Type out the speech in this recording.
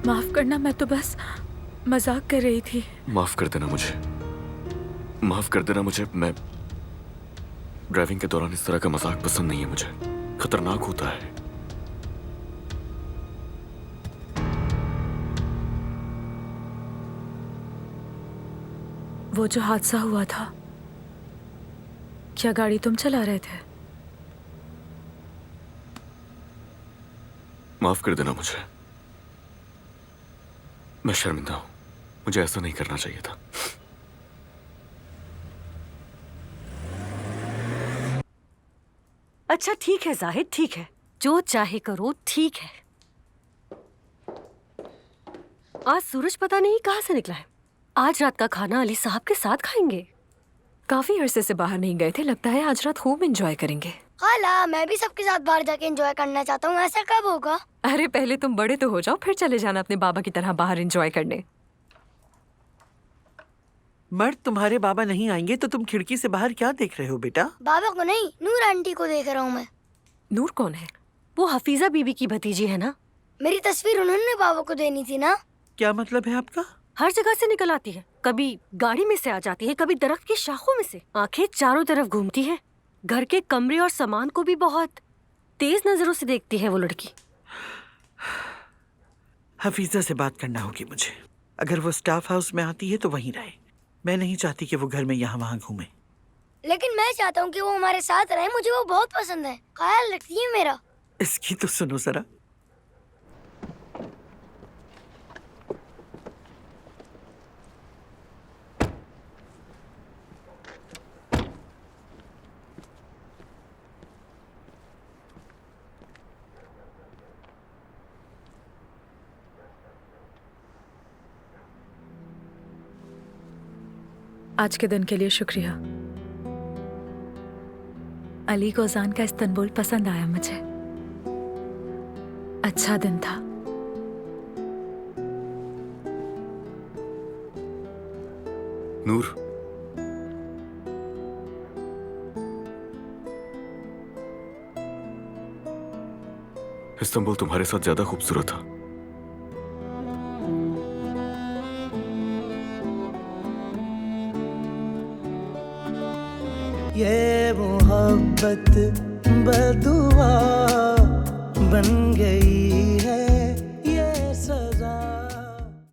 माफ करना, मैं तो बस मजाक कर रही थी। माफ कर देना मुझे, माफ कर देना मुझे। मैं ड्राइविंग के दौरान इस तरह का मजाक पसंद नहीं है मुझे, खतरनाक होता है। वो जो हादसा हुआ था, क्या गाड़ी तुम चला रहे थे? माफ कर देना मुझे, मैं शर्मिंदा हूं, मुझे ऐसा नहीं करना चाहिए था। अच्छा ठीक है जाहिद, ठीक है, जो चाहे करो, ठीक है। आज सूरज पता नहीं कहाँ से निकला है। आज रात का खाना अली साहब के साथ खाएंगे। काफी अरसे से बाहर नहीं गए थे, लगता है आज रात खूब एंजॉय करेंगे। खाला, मैं भी सबके साथ बाहर जाके एंजॉय करना चाहता हूँ। ऐसा कब होगा? अरे पहले तुम बड़े तो हो जाओ, फिर चले जाना अपने बाबा की तरह बाहर एंजॉय करने। मर्द तुम्हारे बाबा नहीं आएंगे तो तुम खिड़की से बाहर क्या देख रहे हो बेटा? बाबा को नहीं, नूर आंटी को देख रहा हूँ मैं। नूर कौन है? वो हफीजा बीबी की भतीजी है ना। मेरी तस्वीर उन्होंने बाबा को देनी थी ना। क्या मतलब है आपका? हर जगह से निकल आती है, कभी गाड़ी में से आ जाती है, कभी दरख्त की शाखों में से। आंखें चारों तरफ घूमती है, घर के कमरे और सामान को भी बहुत तेज नजरों से देखती है वो लड़की। हफीजा से बात करना होगी मुझे। अगर वो स्टाफ हाउस में आती है तो वहीं रहे। मैं नहीं चाहती कि वो घर में यहाँ वहाँ घूमे। लेकिन मैं चाहता हूँ कि वो हमारे साथ रहे, मुझे वो बहुत पसंद है, ख्याल रखती है मेरा। इसकी तो सुनो जरा। आज के दिन के लिए शुक्रिया। अली को अजान का इस्तांबुल पसंद आया मुझे। अच्छा दिन था। नूर, इस्तांबुल तुम्हारे साथ ज्यादा खूबसूरत था। ये मोहब्बत बदुआ बन गई है